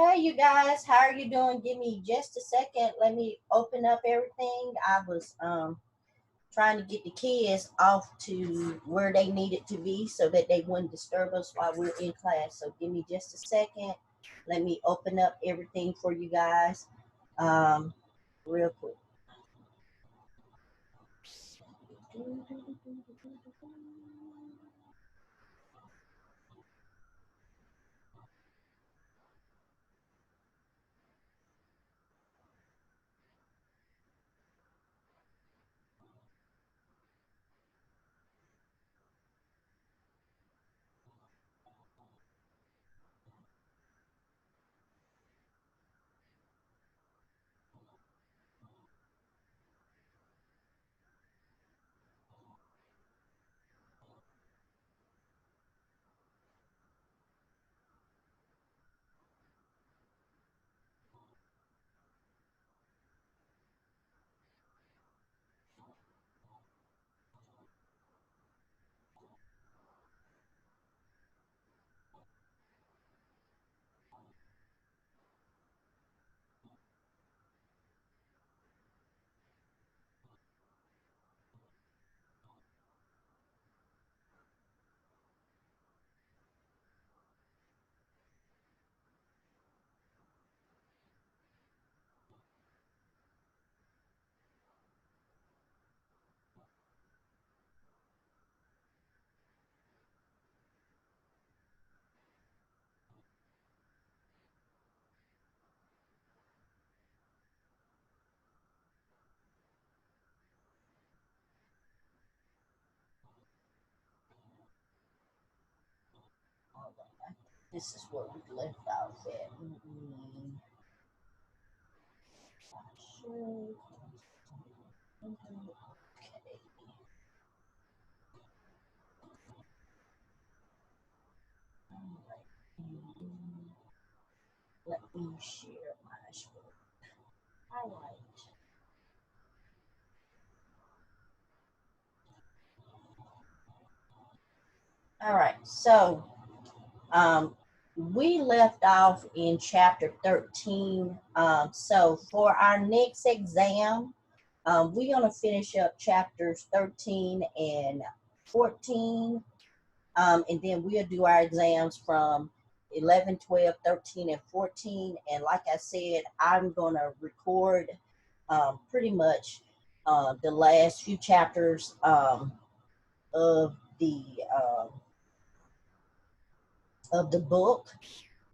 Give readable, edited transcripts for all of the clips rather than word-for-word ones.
Hey, you guys, how are you doing? Give me just a second. Let me open up everything. I was trying to get the kids off to where they needed to be so that they wouldn't disturb us while we're in class. So give me just a second. Let me open up everything for you guys um, real quick. Hold on. This is where we left off at. Sure. Okay. Let me share my screen. All right. All right. So um, we left off in chapter 13. So for our next exam, we're going to finish up chapters 13 and 14. And then we'll do our exams from 11, 12, 13, and 14. And like I said, I'm going to record pretty much the last few chapters of the um, of the book.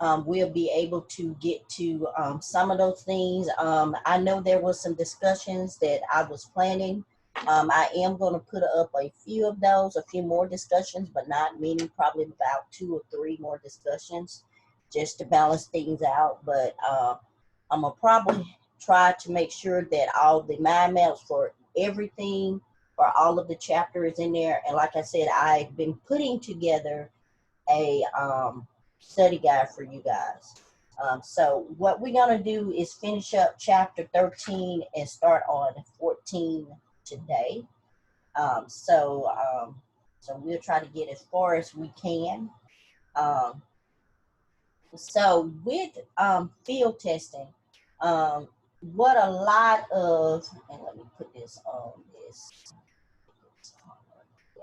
We'll be able to get to some of those things. I know there was some discussions that I was planning. I am going to put up a few of those, a few more discussions, but not many, probably about 2 or 3 more discussions just to balance things out. But I'm going to probably try to make sure that all the mind maps for everything, for all of the chapters in there. And like I said, I've been putting together a study guide for you guys. So what we're going to do is finish up chapter 13 and start on 14 today. Um, so, um, so we'll try to get as far as we can. Um, so with field testing, um, what a lot of, and let me put this on this. Yeah.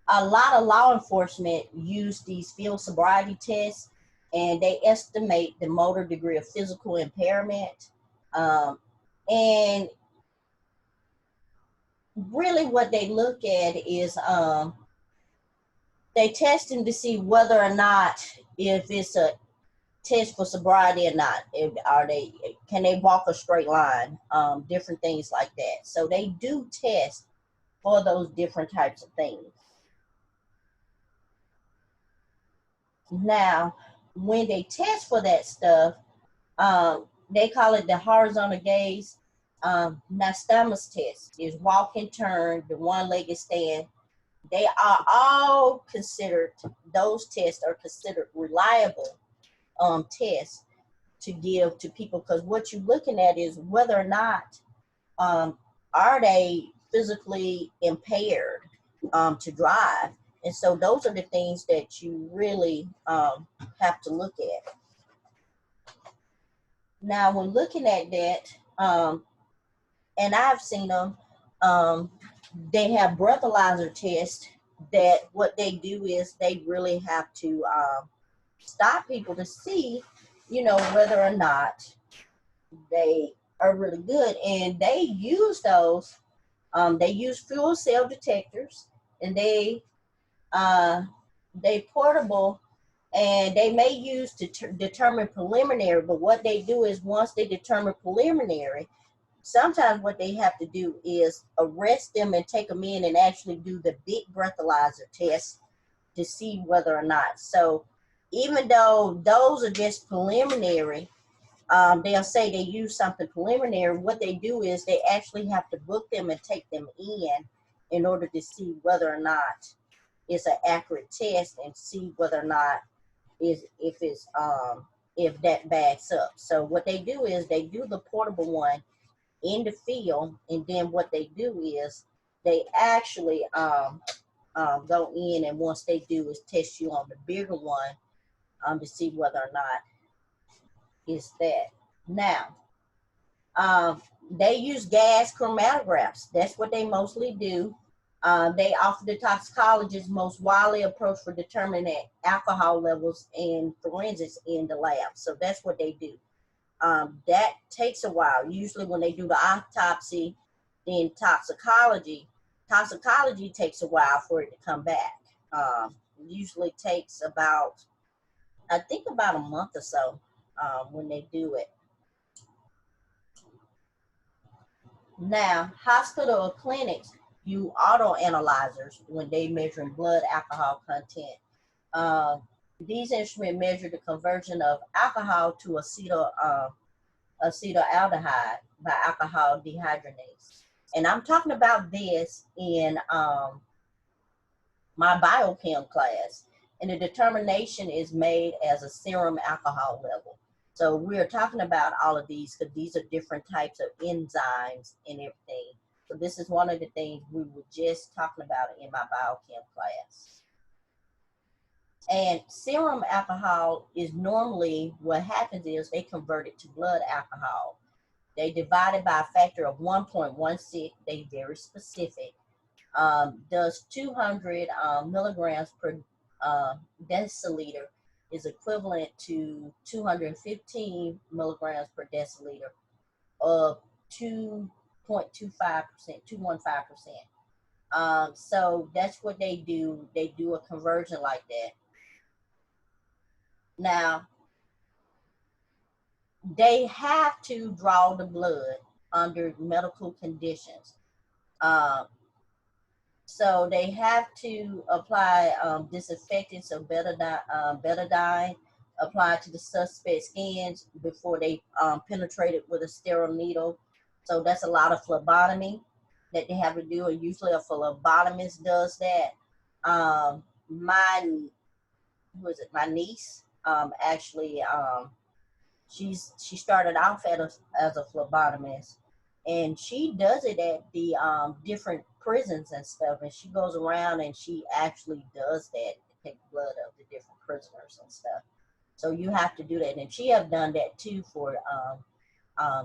A lot of law enforcement use these field sobriety tests, and they estimate the motor degree of physical impairment. Um, and really, what they look at is they testing to see whether or not if it's a test for sobriety or not. If, are they can they walk a straight line? Different things like that. So they do test for those different types of things. Now, when they test for that stuff, they call it the horizontal gaze nystagmus test. Is walk and turn, the one-legged stand. They are all considered, those tests are considered reliable tests to give to people, because what you're looking at is whether or not um, are they physically impaired to drive. And so those are the things that you really have to look at. Now, when looking at that, and I've seen them, um, they have breathalyzer tests that what they do is they really have to stop people to see, you know, whether or not they are really good. And they use those, they use fuel cell detectors, and they portable, and they may use to determine preliminary, but what they do is once they determine preliminary, sometimes what they have to do is arrest them and take them in and actually do the big breathalyzer test to see whether or not. So even though those are just preliminary, they'll say they use something preliminary. What they do is they actually have to book them and take them in order to see whether or not it's an accurate test and see whether or not is if that backs up. So what they do is they do the portable one in the field, and then what they do is they actually go in, and once they do is test you on the bigger one to see whether or not it's that. Now, um, they use gas chromatographs. That's what they mostly do. They offer the toxicologist's most widely approach for determining alcohol levels and forensics in the lab. So that's what they do. That takes a while. Usually when they do the autopsy, then toxicology takes a while for it to come back. Usually takes about, I think about a month or so when they do it. Now, hospital or clinics use auto analyzers when they measuring blood alcohol content. Um, these instruments measure the conversion of alcohol to acetaldehyde by alcohol dehydrogenase. And I'm talking about this in my biochem class. And the determination is made as a serum alcohol level. So we're talking about all of these because these are different types of enzymes and everything. So this is one of the things we were just talking about in my biochem class. And serum alcohol is normally what happens is they convert it to blood alcohol. They divide it by a factor of 1.16. They very specific. Does 200 milligrams per deciliter is equivalent to 215 milligrams per deciliter of 2.25%, 215%. So that's what they do. They do a conversion like that. Now, they have to draw the blood under medical conditions. Um, So they have to apply disinfectant, so betadine applied to the suspect's skins before they penetrate it with a sterile needle. So that's a lot of phlebotomy that they have to do, and usually a phlebotomist does that. My my niece actually she started off as a phlebotomist, and she does it at the different prisons and stuff, and she goes around and she actually does that to take blood of the different prisoners and stuff. So you have to do that, and she have done that too for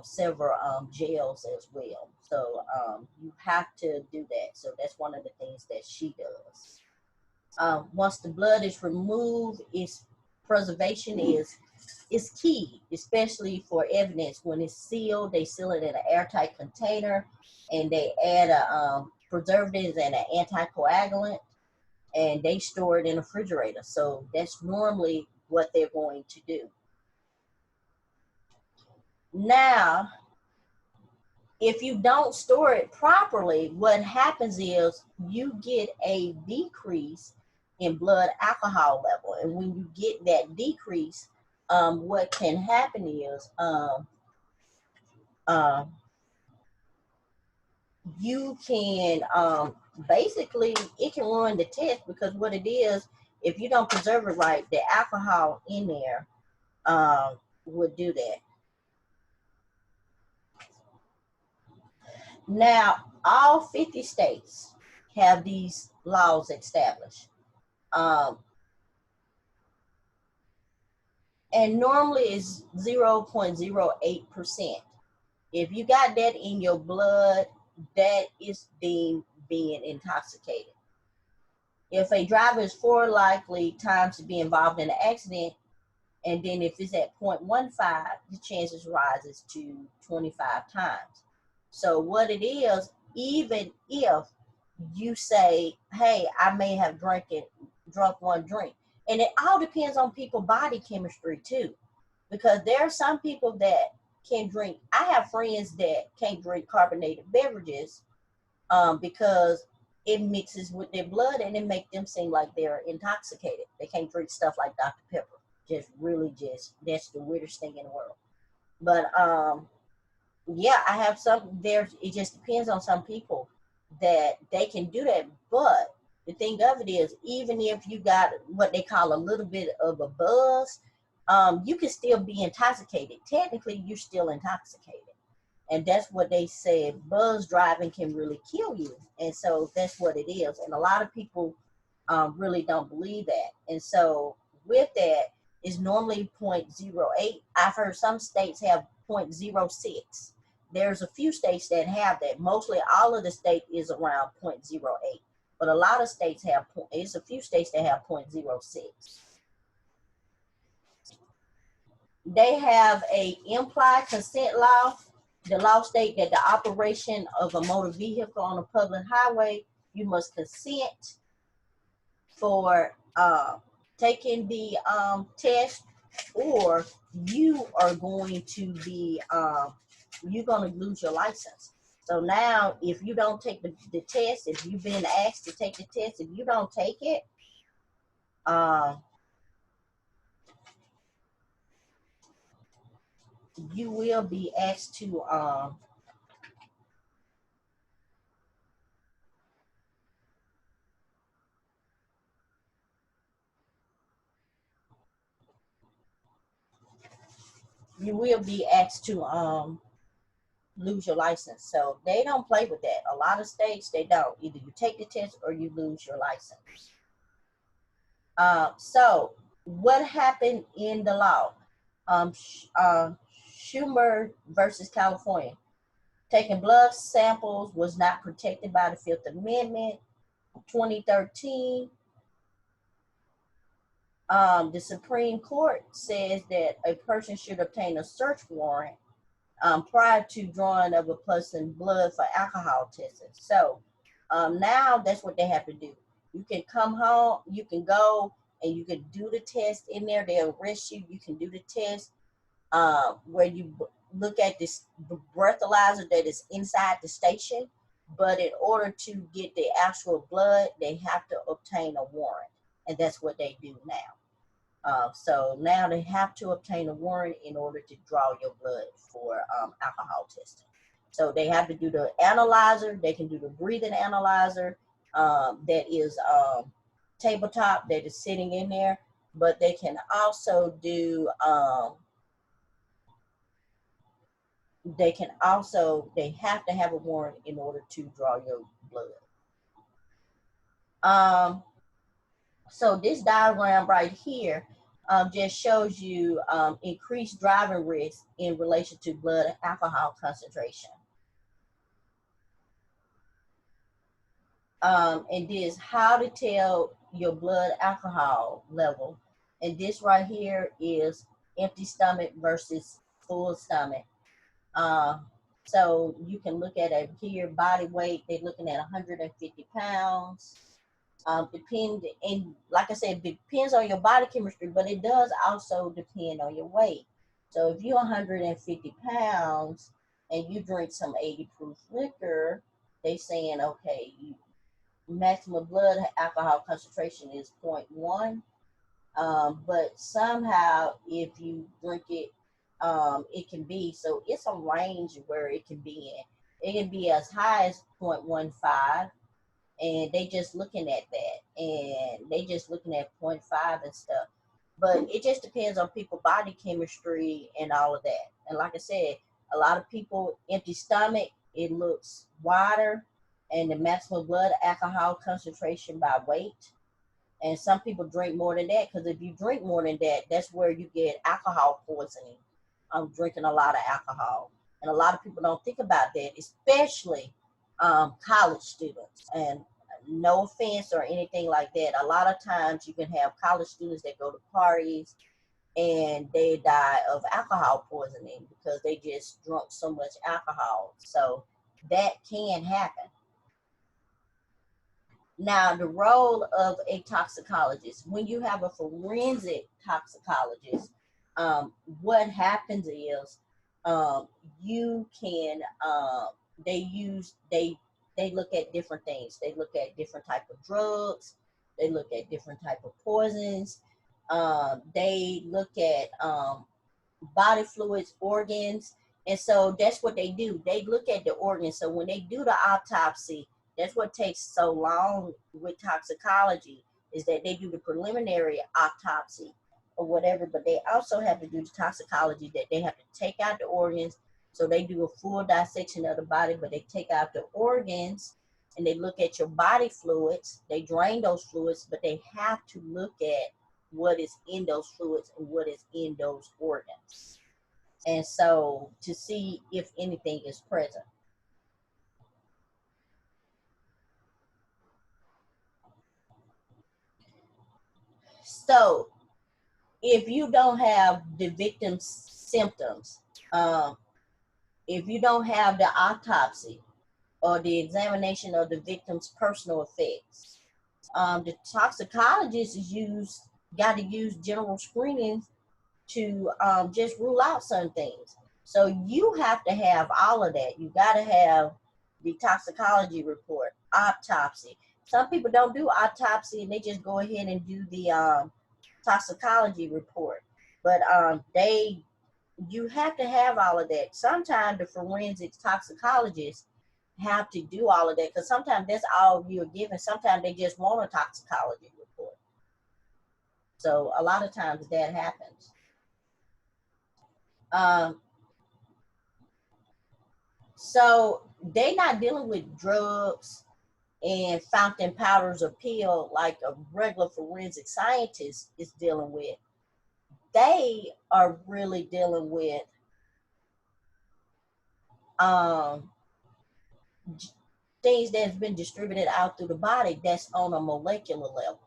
several jails as well. So you have to do that. So that's one of the things that she does. Once the blood is removed, its preservation is key, especially for evidence. When it's sealed, they seal it in an airtight container, and they add preservatives and an anticoagulant, and they store it in a refrigerator. So that's normally what they're going to do. Now, if you don't store it properly, what happens is you get a decrease in blood alcohol level. And when you get that decrease, what can happen is you can basically, it can ruin the test, because what it is, if you don't preserve it right, the alcohol in there would do that. Now, all 50 states have these laws established. Um, and normally it's 0.08%. If you got that in your blood, that is deemed being intoxicated. If a driver is 4 likely times to be involved in an accident, and then if it's at 0.15, the chances rises to 25 times. So what it is, even if you say, hey, I may have drunk one drink, and it all depends on people's body chemistry too, because there are some people that can drink. I have friends that can't drink carbonated beverages because it mixes with their blood and it makes them seem like they're intoxicated. They can't drink stuff like Dr. Pepper. That's the weirdest thing in the world. But yeah, I have some there. It just depends on some people that they can do that. But the thing of it is, even if you got what they call a little bit of a buzz, you can still be intoxicated. Technically, you're still intoxicated. And that's what they said. Buzz driving can really kill you. And so that's what it is. And a lot of people really don't believe that. And so with that, it's normally 0.08. I've heard some states have 0.06. There's a few states that have that. Mostly all of the state is around 0.08. But a lot of states have, it's a few states that have 0.06. They have a implied consent law. The law states that the operation of a motor vehicle on a public highway, you must consent for taking the test, or you are going to be you're going to lose your license. So now, if you don't take the test, if you've been asked to take the test, if you don't take it, you will be asked to lose your license. So they don't play with that. A lot of states, they don't. Either you take the test or you lose your license. So what happened in the law? Schumer versus California. Taking blood samples was not protected by the Fifth Amendment. 2013, the Supreme Court says that a person should obtain a search warrant prior to drawing of a person's blood for alcohol testing. So now that's what they have to do. You can come home, you can go and you can do the test in there. They'll arrest you. You can do the test where you look at this breathalyzer that is inside the station. But in order to get the actual blood, they have to obtain a warrant. And that's what they do now. So now they have to obtain a warrant in order to draw your blood for alcohol testing. So they have to do the analyzer. They can do the breathing analyzer that is tabletop, that is sitting in there. But they can also do, they have to have a warrant in order to draw your blood. So this diagram right here just shows you increased driving risk in relation to blood alcohol concentration. And this how to tell your blood alcohol level. And this right here is empty stomach versus full stomach. So you can look at it here, body weight, they're looking at 150 pounds. And like I said, it depends on your body chemistry, but it does also depend on your weight. So if you're 150 pounds and you drink some 80 proof liquor, they saying, okay, maximum blood alcohol concentration is 0.1. But somehow if you drink it, it can be, so it's a range where it can be in. It can be as high as 0.15. And they just looking at that, and they just looking at 0.5 and stuff. But it just depends on people's body chemistry and all of that. And like I said, a lot of people, empty stomach, it looks wider, and the maximum blood alcohol concentration by weight. And some people drink more than that, because if you drink more than that, that's where you get alcohol poisoning. Drinking a lot of alcohol. And a lot of people don't think about that, especially college students. And no offense or anything like that. A lot of times you can have college students that go to parties and they die of alcohol poisoning because they just drunk so much alcohol. So that can happen. Now, the role of a toxicologist, when you have a forensic toxicologist, what happens is you can they look at different things. They look at different type of drugs. They look at different type of poisons. They look at body fluids, organs. And so that's what they do. They look at the organs. So when they do the autopsy, that's what takes so long with toxicology, is that they do the preliminary autopsy or whatever, but they also have to do the toxicology, that they have to take out the organs. So they do a full dissection of the body, but they take out the organs and they look at your body fluids. They drain those fluids, but they have to look at what is in those fluids and what is in those organs. And so to see if anything is present. So if you don't have the victim's symptoms, if you don't have the autopsy or the examination of the victim's personal effects, the toxicologist got to use general screenings to just rule out some things. So you have to have all of that. You got to have the toxicology report, autopsy. Some people don't do autopsy and they just go ahead and do the toxicology report. But you have to have all of that. Sometimes the forensic toxicologists have to do all of that, because sometimes that's all you're given. Sometimes they just want a toxicology report. So a lot of times that happens. So they not dealing with drugs and fountain powders or pill like a regular forensic scientist is dealing with. They are really dealing with things that's been distributed out through the body that's on a molecular level.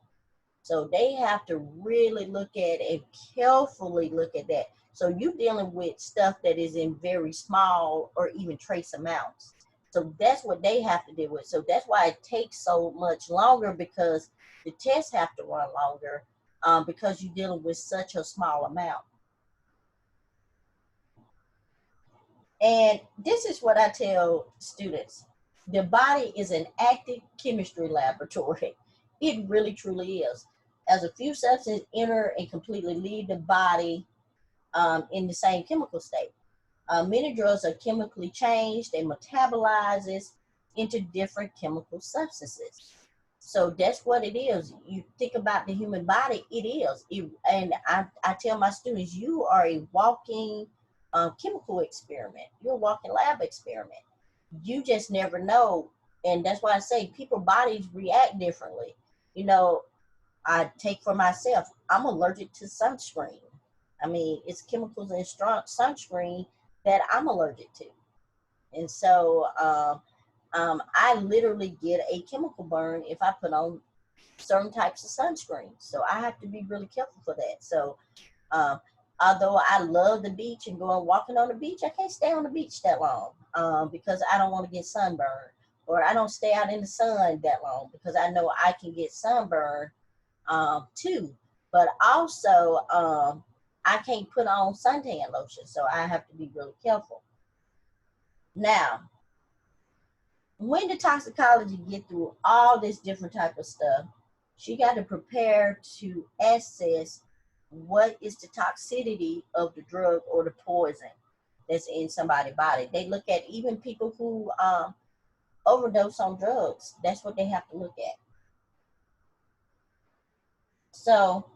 So they have to really look at and carefully look at that. So you're dealing with stuff that is in very small or even trace amounts. So that's what they have to deal with. So that's why it takes so much longer, because the tests have to run longer, because you're dealing with such a small amount. And this is what I tell students. The body is an active chemistry laboratory. It really, truly is. As a few substances enter and completely leave the body in the same chemical state. Many drugs are chemically changed and metabolizes into different chemical substances. So that's what it is. You think about the human body, it is. And I tell my students, you are a walking chemical experiment. You're a walking lab experiment. You just never know. And that's why I say people bodies react differently. You know, I take for myself, I'm allergic to sunscreen. I mean, it's chemicals in strong sunscreen that I'm allergic to. And so I literally get a chemical burn if I put on certain types of sunscreen. So I have to be really careful for that. So although I love the beach and going walking on the beach, I can't stay on the beach that long because I don't want to get sunburned. Or I don't stay out in the sun that long because I know I can get sunburned too. But also, I can't put on suntan lotion, so I have to be really careful. Now, when the toxicology get through all this different type of stuff, she got to prepare to assess what is the toxicity of the drug or the poison that's in somebody's body. They look at even people who overdose on drugs. That's what they have to look at. So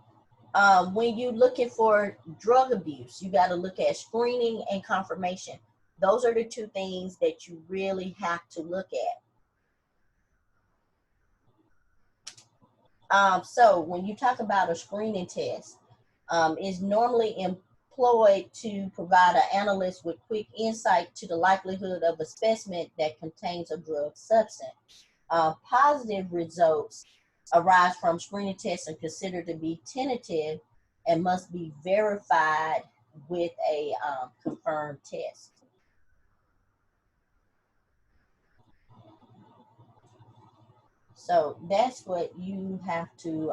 when you're looking for drug abuse, you got to look at screening and confirmation. Those are the two things that you really have to look So when you talk about a screening test, is normally employed to provide an analyst with quick insight to the likelihood of a specimen that contains a drug substance. Positive results arise from screening tests and considered to be tentative and must be verified with a confirmed test. So that's what you have to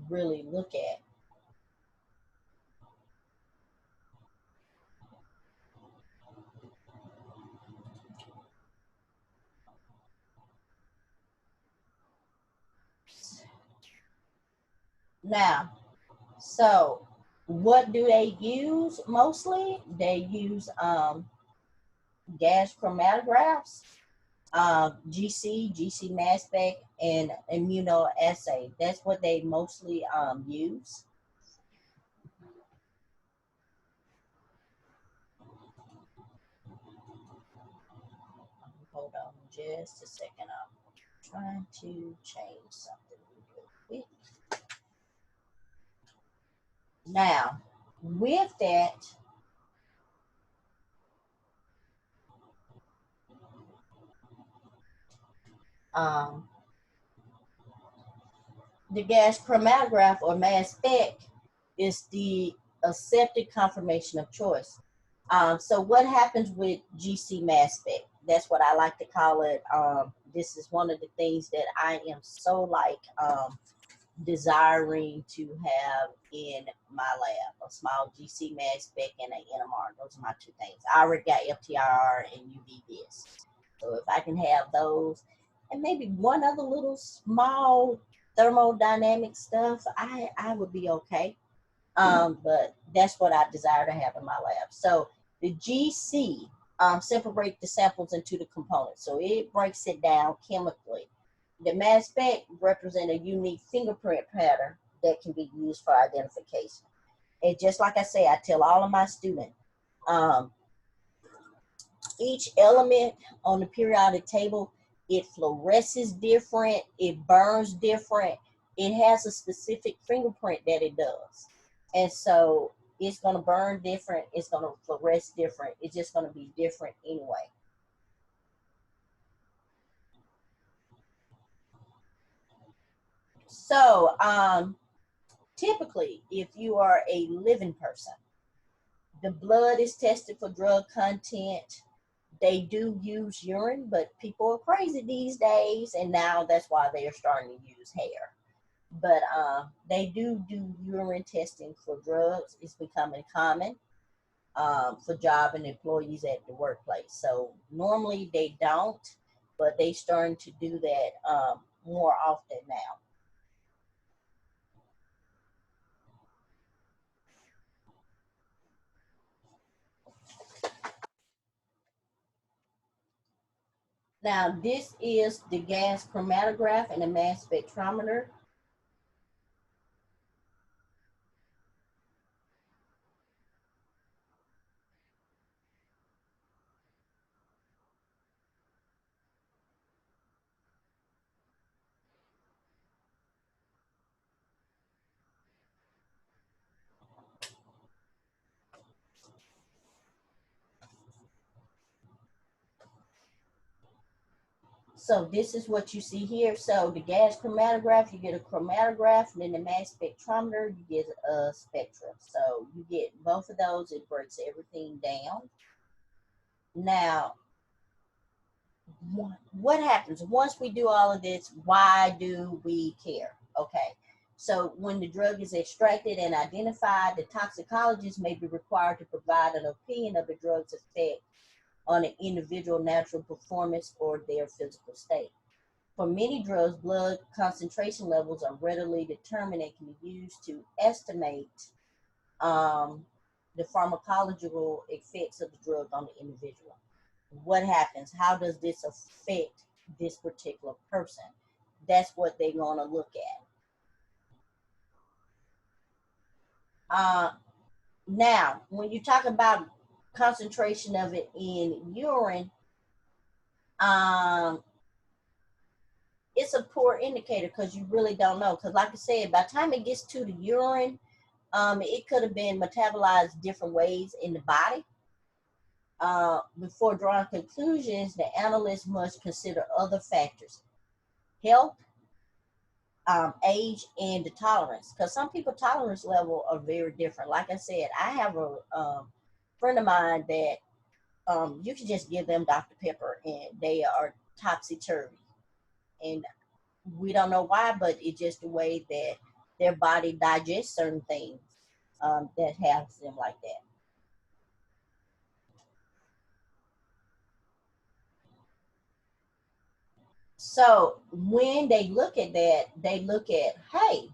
really look at. Now, so what do they use mostly? They use gas chromatographs, GC mass spec, and immunoassay. That's what they mostly use. Hold on just a second. I'm trying to change something real quick. Now, with that, um, the gas chromatograph or mass spec is the accepted confirmation of choice. So what happens with GC mass spec? That's what I like to call it. This is one of the things that I am so like desiring to have in my lab, a small GC mass spec and an NMR. Those are my two things. I already got FTIR and UV-Vis. So if I can have those and maybe one other little small thermodynamic stuff, I would be okay. But that's what I desire to have in my lab. So the GC separate the samples into the components. So it breaks it down chemically. The mass spec represent a unique fingerprint pattern that can be used for identification. And just like I say, I tell all of my students, um, each element on the periodic table, it fluoresces different, it burns different, it has a specific fingerprint that it does. And so it's going to burn different, it's going to fluoresce different, it's just going to be different anyway. So typically, if you are a living person, the blood is tested for drug content. They do use urine, but people are crazy these days, and now that's why they are starting to use hair. But they do urine testing for drugs. It's becoming common for job and employees at the workplace. So normally they don't, but they starting to do that more often now. Now this is the gas chromatograph and the mass spectrometer. So this is what you see here. So the gas chromatograph, you get a chromatograph, and then the mass spectrometer, you get a spectrum. So you get both of those, it breaks everything down. Now, what happens once we do all of this? Why do we care? Okay. So when the drug is extracted and identified, the toxicologist may be required to provide an opinion of the drug's effect on an individual natural performance or their physical state. For many drugs, blood concentration levels are readily determined and can be used to estimate um, the pharmacological effects of the drug on the individual. What happens? How does this affect this particular person? That's what they're going to look at. Now, when you talk about concentration of it in urine, um, it's a poor indicator because you really don't know. Because like I said, by the time it gets to the urine, it could have been metabolized different ways in the body. Before drawing conclusions, the analyst must consider other factors: health, age, and the tolerance. Because some people tolerance level are very different. Like I said, I have a friend of mine that you can just give them Dr. Pepper and they are topsy-turvy. And we don't know why, but it's just the way that their body digests certain things that has them like that. So when they look at that, they look at, hey,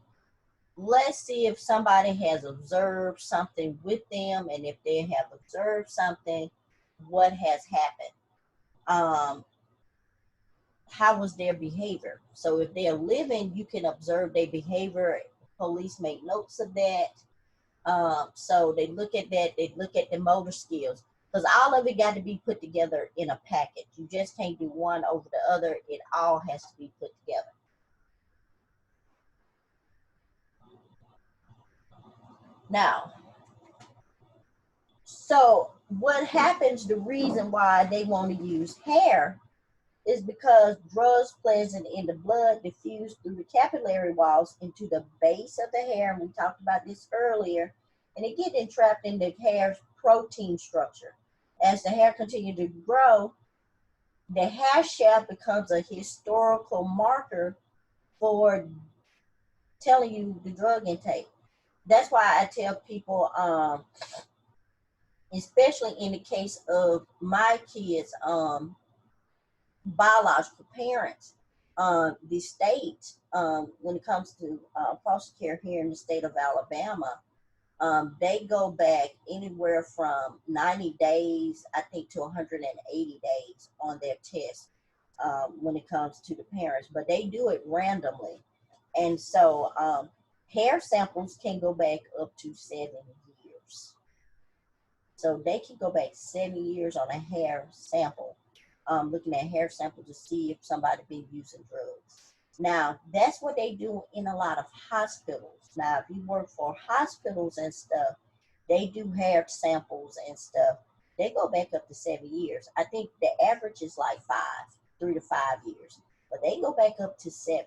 let's see if somebody has observed something with them, and if they have observed something, what has happened? How was their behavior? So if they're living, you can observe their behavior. Police make notes of that. So they look at that. They look at the motor skills, because all of it got to be put together in a package. You just can't do one over the other. It all has to be put together. Now, so what happens, the reason why they want to use hair is because drugs present in the blood diffuse through the capillary walls into the base of the hair. And we talked about this earlier. And it gets entrapped in the hair's protein structure. As the hair continues to grow, the hair shaft becomes a historical marker for telling you the drug intake. That's why I tell people, especially in the case of my kids, biological parents, the state, when it comes to foster care here in the state of Alabama, they go back anywhere from 90 days, I think, to 180 days on their test when it comes to the parents, but they do it randomly. And so hair samples can go back up to 7 years. So they can go back 7 years on a hair sample, looking at hair sample to see if somebody been using drugs. Now, that's what they do in a lot of hospitals. Now, if you work for hospitals and stuff, they do hair samples and stuff. They go back up to 7 years. I think the average is like 3 to 5 years, but they go back up to 7.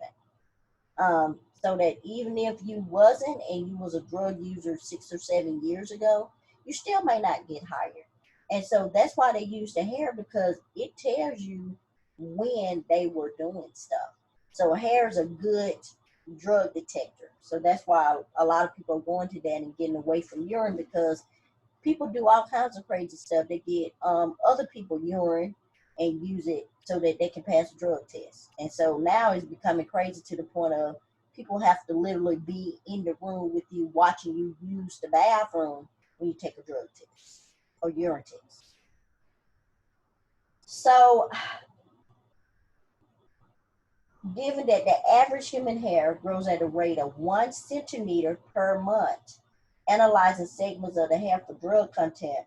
So that even if you wasn't and you was a drug user 6 or 7 years ago, you still may not get hired. And so that's why they use the hair, because it tells you when they were doing stuff. So hair is a good drug detector. So that's why a lot of people are going to that and getting away from urine, because people do all kinds of crazy stuff. They get other people urine and use it so that they can pass a drug test. And so now it's becoming crazy to the point of people have to literally be in the room with you, watching you use the bathroom when you take a drug test or urine test. So given that the average human hair grows at a rate of 1 centimeter per month, analyzing segments of the hair for drug content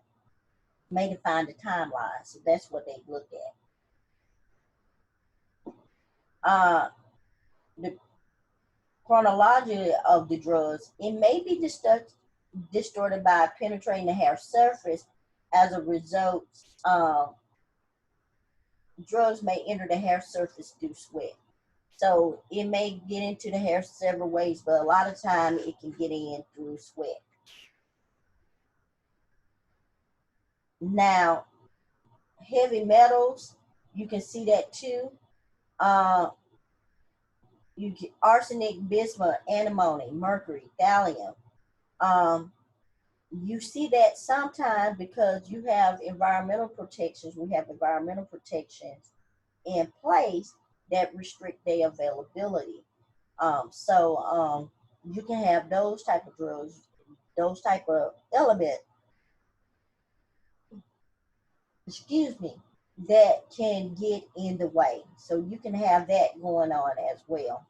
may define the timeline. So that's what they look at. The chronology of the drugs, it may be distorted by penetrating the hair surface. As a result, drugs may enter the hair surface through sweat. So it may get into the hair several ways, but a lot of time it can get in through sweat. Now, heavy metals, you can see that too. You get arsenic, bismuth, antimony, mercury, thallium. You see that sometimes because you have environmental protections. We have environmental protections in place that restrict their availability. So you can have those type of drugs, those type of element, excuse me, that can get in the way. So you can have that going on as well.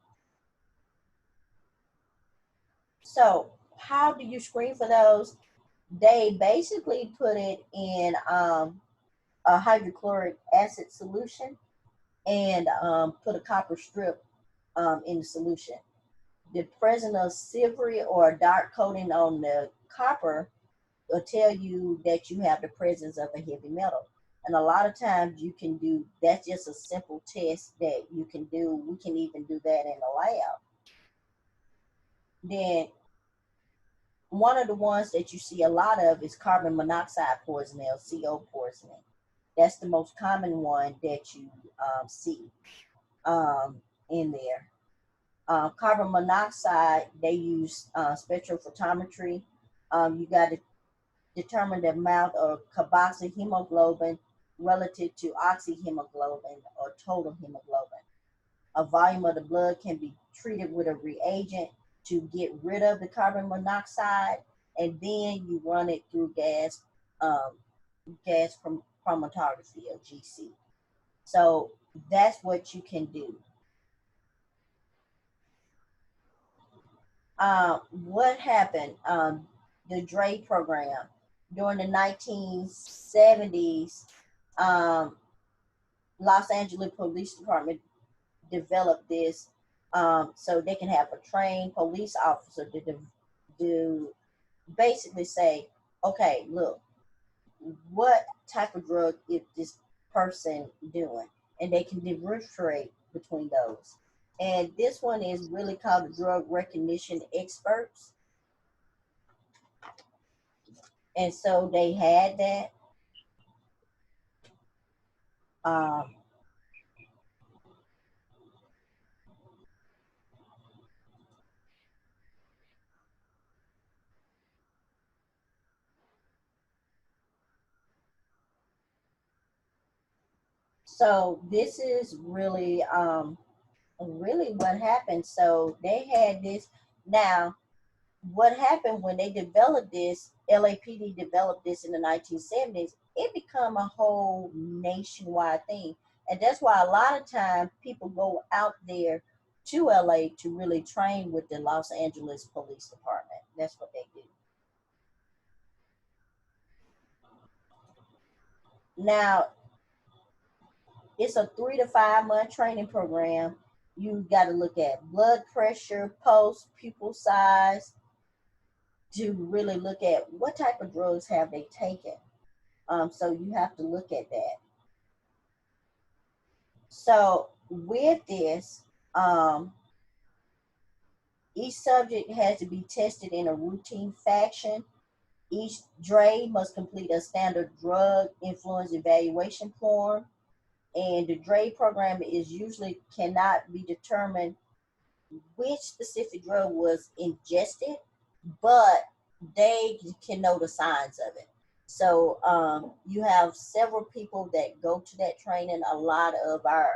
So how do you screen for those? They basically put it in a hydrochloric acid solution and put a copper strip in the solution. The presence of silvery or dark coating on the copper will tell you that you have the presence of a heavy metal. And a lot of times you can do, that's just a simple test that you can do. We can even do that in the lab. Then one of the ones that you see a lot of is carbon monoxide poisoning or CO poisoning. That's the most common one that you see in there. Carbon monoxide, they use spectrophotometry. You got to determine the amount of carboxyhemoglobin relative to oxyhemoglobin or total hemoglobin. A volume of the blood can be treated with a reagent to get rid of the carbon monoxide, and then you run it through gas chromatography or GC. So that's what you can do. What happened? The DRE program during the 1970s, Los Angeles Police Department developed this so they can have a trained police officer to basically say, okay, look, what type of drug is this person doing? And they can differentiate between those. And this one is really called the drug recognition experts. And so they had that. Um, so this is really what happened. So they had this. Now, what happened when they developed this, LAPD developed this in the 1970s, it became a whole nationwide thing. And that's why a lot of times people go out there to LA to really train with the Los Angeles Police Department. That's what they do. Now, it's a 3 to 5 month training program. You got to look at blood pressure, pulse, pupil size, to really look at what type of drugs have they taken. So you have to look at that. So with this, each subject has to be tested in a routine fashion. Each DRE must complete a standard drug influence evaluation form. And the DRE program is usually cannot be determined which specific drug was ingested, but they can know the signs of it. So you have several people that go to that training. A lot of our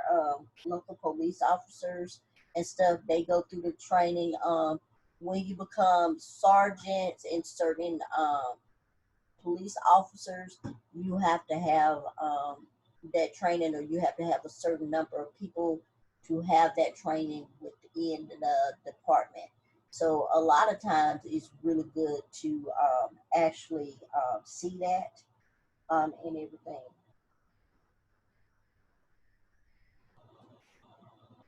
local police officers and stuff, they go through the training. When you become sergeants in certain police officers, you have to have that training, or you have to have a certain number of people to have that training within the department. So a lot of times it's really good to actually see that and everything.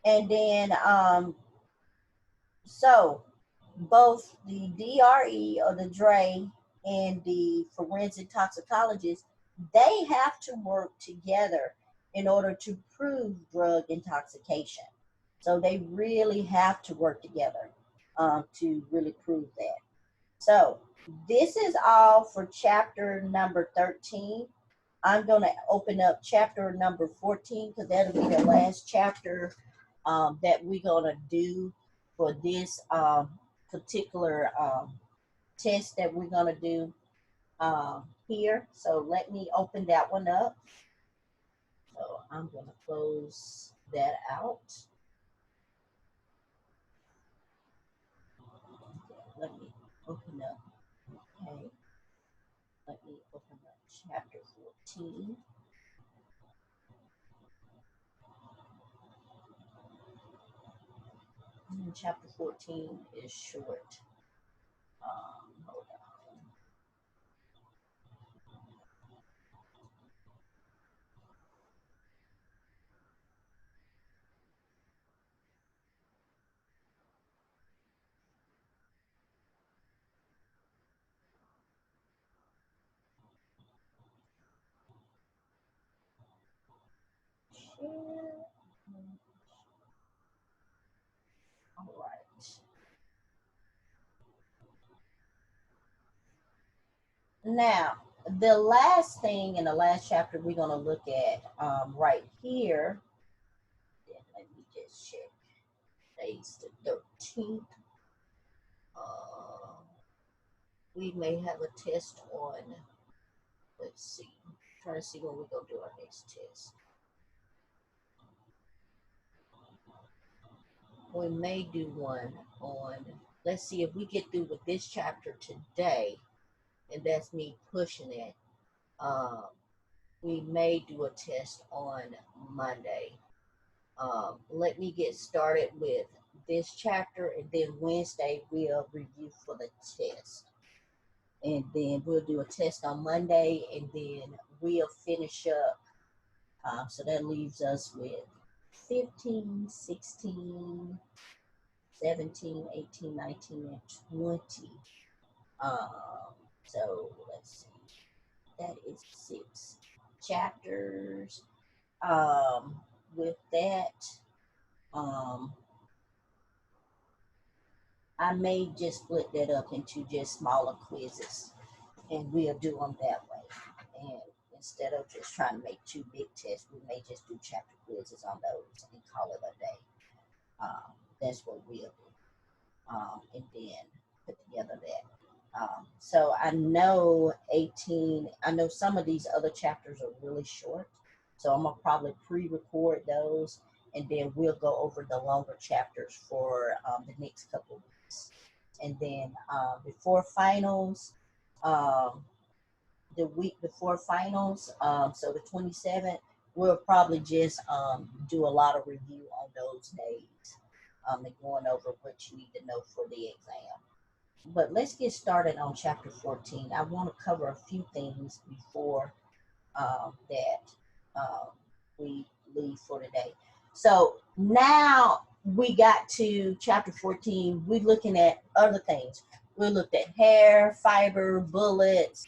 And then, so both the DRE or the DRE and the forensic toxicologist, they have to work together in order to prove drug intoxication. So they really have to work together to really prove that. So this is all for chapter number 13. I'm going to open up chapter number 14 because that'll be the last chapter that we're going to do for this particular test that we're going to do here. So let me open that one up. So I'm going to close that out. Let me open up. Okay. Let me open up chapter 14. And chapter 14 is short. Hold on. Now, the last thing in the last chapter we're going to look at right here, let me just check, today's the 13th. We may have a test on, let's see, I'm trying to see when we're going to do our next test. We may do one on, let's see if we get through with this chapter today, and that's me pushing it. We may do a test on Monday. Let me get started with this chapter, and then Wednesday we'll review for the test. And then we'll do a test on Monday, and then we'll finish up. So that leaves us with 15, 16, 17, 18, 19, and 20. So let's see, that is 6 chapters. With that, I may just split that up into just smaller quizzes, and we'll do them that way. And instead of just trying to make 2 big tests, we may just do chapter quizzes on those and call it a day. That's what we'll do. And then put together that. So I know some of these other chapters are really short, so I'm gonna probably pre-record those, and then we'll go over the longer chapters for the next couple of weeks. And then before finals, the week before finals, so the 27th, we'll probably just do a lot of review on those days, and going over what you need to know for the exam. But let's get started on chapter 14. I want to cover a few things before we leave for today. So now we got to chapter 14. We're looking at other things. We looked at hair, fiber, bullets.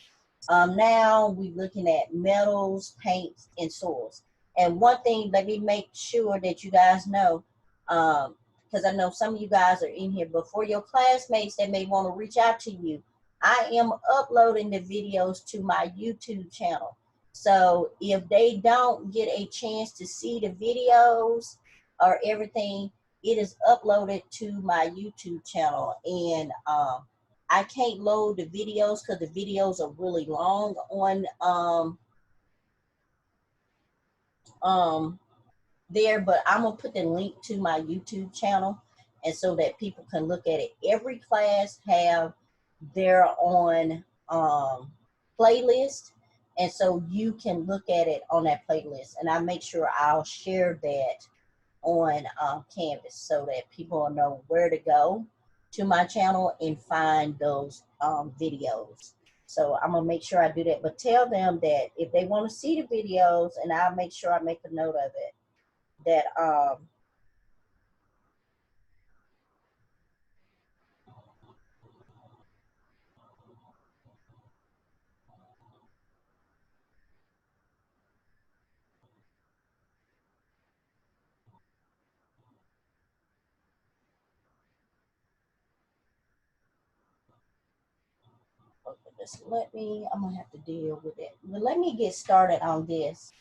Now we're looking at metals, paints, and soils. And one thing, let me make sure that you guys know, because I know some of you guys are in here, but for your classmates that may want to reach out to you, I am uploading the videos to my YouTube channel. So if they don't get a chance to see the videos or everything, it is uploaded to my YouTube channel. And I can't load the videos because the videos are really long on there, but I'm gonna put the link to my YouTube channel, and so that people can look at it. Every class have their own playlist, and so you can look at it on that playlist, and I make sure I'll share that on Canvas so that people will know where to go to my channel and find those videos. So I'm gonna make sure I do that, but tell them that if they want to see the videos, and I'll make sure I make a note of it, that just I'm gonna have to deal with it. But let me get started on this.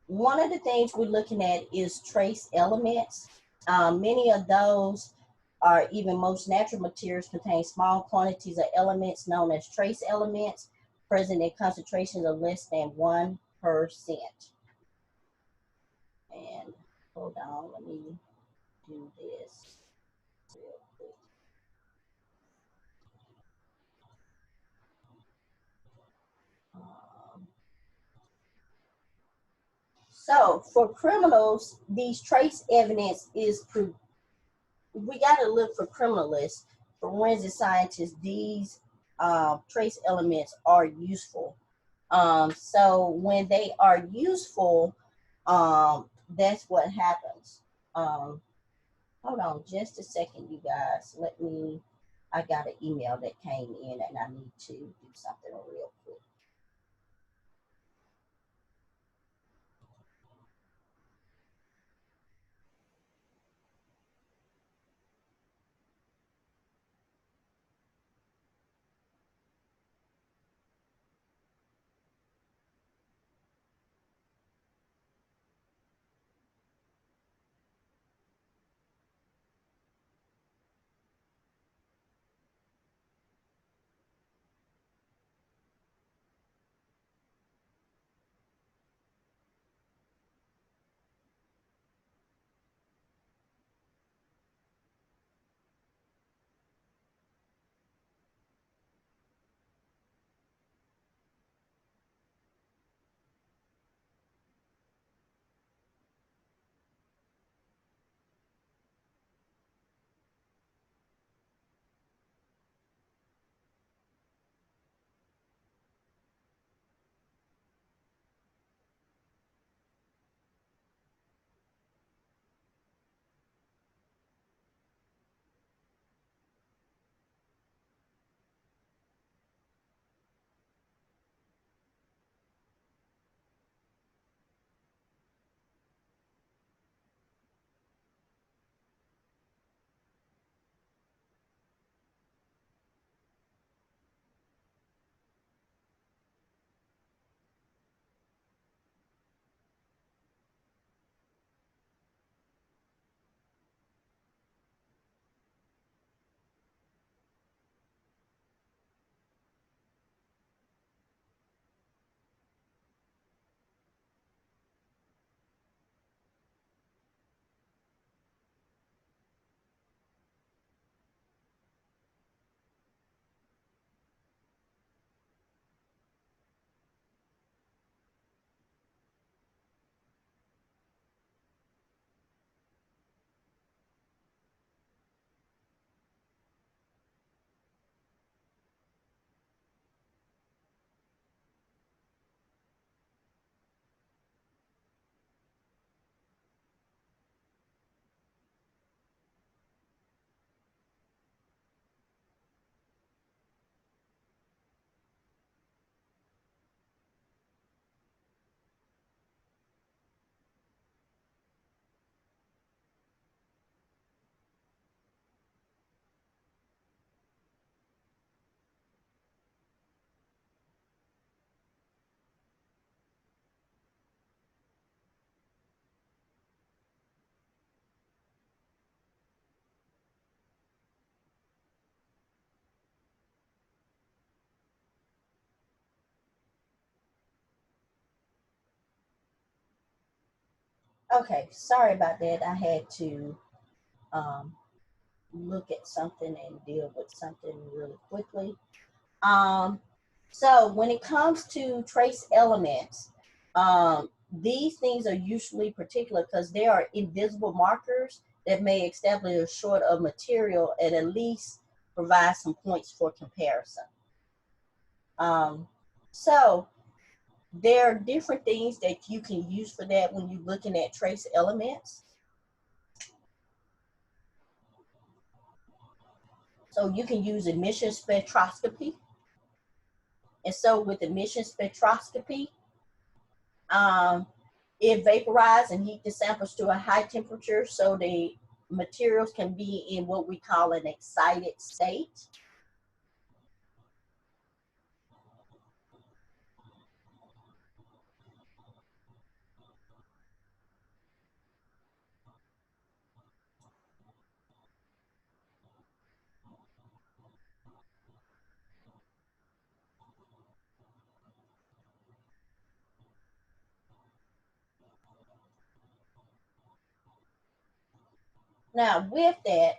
One of the things we're looking at is trace elements. Many of those are even most natural materials contain small quantities of elements known as trace elements present in concentrations of less than 1%. And hold on, let me do this real quick. So for criminals, these trace evidence is we got to look for criminalists, forensic scientists. These trace elements are useful. So when they are useful, that's what happens. Hold on just a second, you guys. I got an email that came in, and I need to do something real quick. Okay, sorry about that. I had to um, look at something and deal with something really quickly. Um, so when it comes to trace elements, these things are usually particular because they are invisible markers that may establish a short of material and at least provide some points for comparison. Um, so there are different things that you can use for that when you're looking at trace elements. So you can use emission spectroscopy. And so with emission spectroscopy, um, it vaporizes and heat the samples to a high temperature so the materials can be in what we call an excited state. Now with that,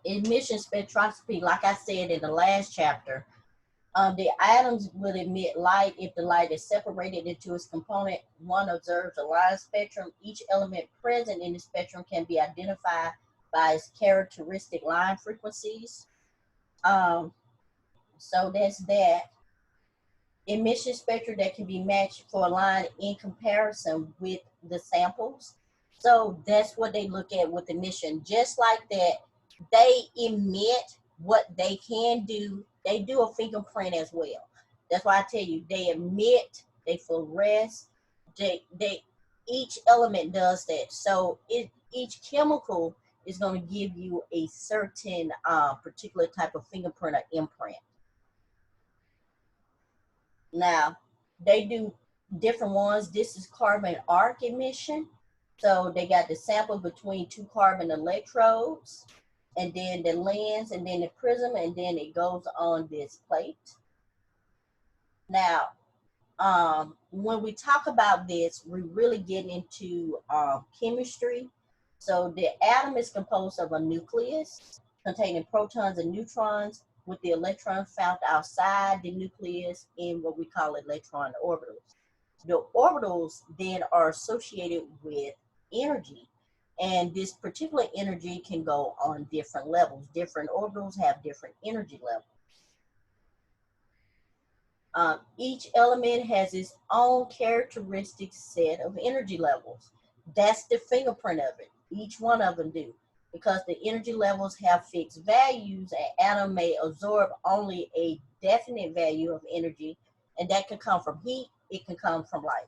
emission spectroscopy, like I said in the last chapter, the atoms will emit light if the light is separated into its component. One observes a line spectrum. Each element present in the spectrum can be identified by its characteristic line frequencies. Um, so that's that. Emission spectra that can be matched for a line in comparison with the samples. So that's what they look at with emission. Just like that, they emit what they can do. They do a fingerprint as well. That's why I tell you, they emit, they fluoresce, they each element does that. So each chemical is going to give you a certain particular type of fingerprint or imprint. Now, they do different ones. This is carbon arc emission. So they got the sample between two carbon electrodes, and then the lens, and then the prism, and then it goes on this plate. Now, when we talk about this, we really get into chemistry. So the atom is composed of a nucleus containing protons and neutrons, with the electrons found outside the nucleus in what we call electron orbitals. The orbitals then are associated with energy, and this particular energy can go on different levels. Different orbitals have different energy levels. Each element has its own characteristic set of energy levels. That's the fingerprint of it. Each one of them do. Because the energy levels have fixed values, an atom may absorb only a definite value of energy, and that can come from heat, it can come from light.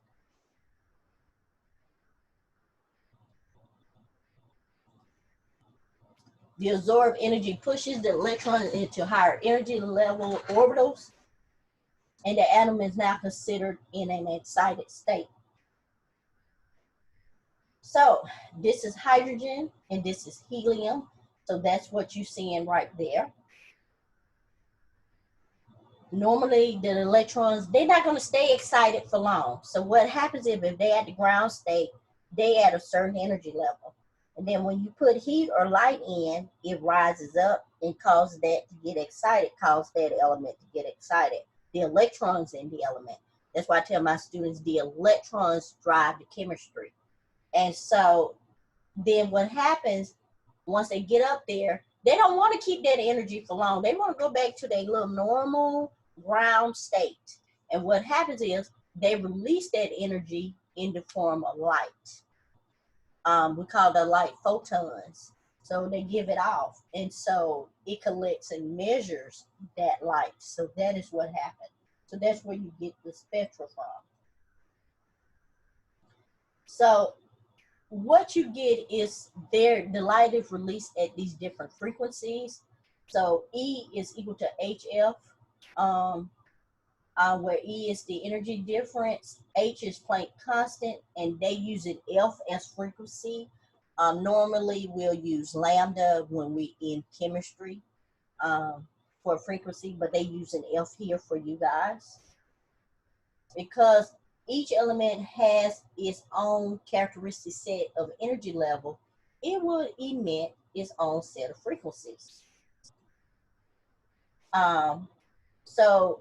The absorbed energy pushes the electron into higher energy level orbitals, and the atom is now considered in an excited state. So this is hydrogen and this is helium. So that's what you're seeing right there. Normally the electrons, they're not going to stay excited for long. So what happens if they're at the ground state, they at a certain energy level. And then when you put heat or light in, it rises up and causes that to get excited, causes that element to get excited. The electrons in the element. That's why I tell my students the electrons drive the chemistry. And so then what happens once they get up there, they don't want to keep that energy for long. They want to go back to their little normal ground state. And what happens is they release that energy in the form of light. We call that light photons. So they give it off. And so it collects and measures that light. So that is what happens. So that's where you get the spectra from. So what you get is the light is released at these different frequencies. So E is equal to HF, where E is the energy difference, H is Planck constant, and they use it F as frequency. Normally we'll use lambda when we in chemistry for frequency, but they use an F here for you guys. Because each element has its own characteristic set of energy level, it will emit its own set of frequencies. So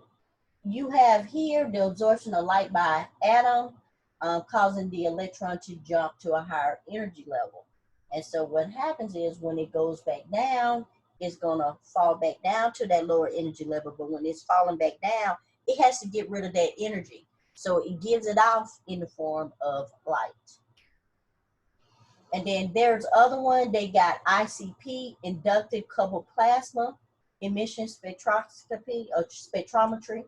you have here the absorption of light by atom, causing the electron to jump to a higher energy level. And so what happens is when it goes back down, it's gonna fall back down to that lower energy level. But when it's falling back down, it has to get rid of that energy. So it gives it off in the form of light. And then there's other one, they got ICP, inductive coupled plasma emission spectroscopy or spectrometry.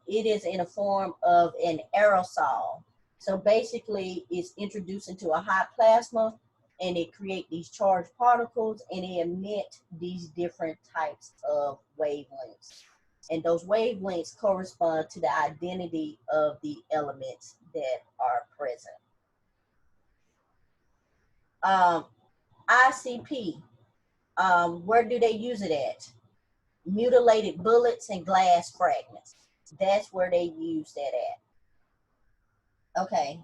It is in a form of an aerosol. So basically it's introduced into a hot plasma and it creates these charged particles and it emit these different types of wavelengths. And those wavelengths correspond to the identity of the elements that are present. ICP, where do they use it at? Mutilated bullets and glass fragments. That's where they use that at. Okay,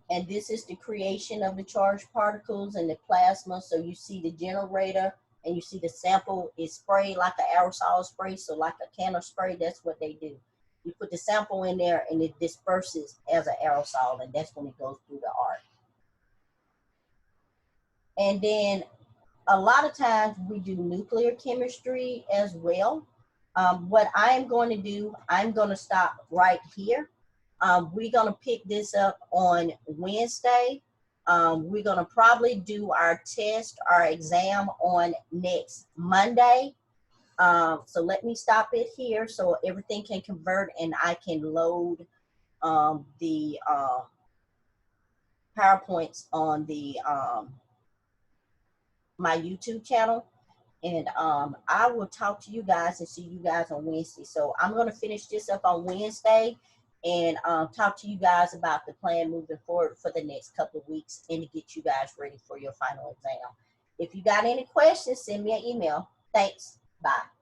and this is the creation of the charged particles and the plasma. So you see the generator and you see the sample is sprayed like an aerosol spray. So like a can of spray, that's what they do. You put the sample in there and it disperses as an aerosol, and that's when it goes through the arc. And then a lot of times we do nuclear chemistry as well. What I'm going to do, I'm going to stop right here. We're going to pick this up on Wednesday. We're going to probably do our test, our exam on next Monday. So let me stop it here so everything can convert and I can load the PowerPoints on the my YouTube channel. And I will talk to you guys and see you guys on Wednesday. So I'm going to finish this up on Wednesday and talk to you guys about the plan moving forward for the next couple of weeks and to get you guys ready for your final exam. If you got any questions, send me an email. Thanks. Bye.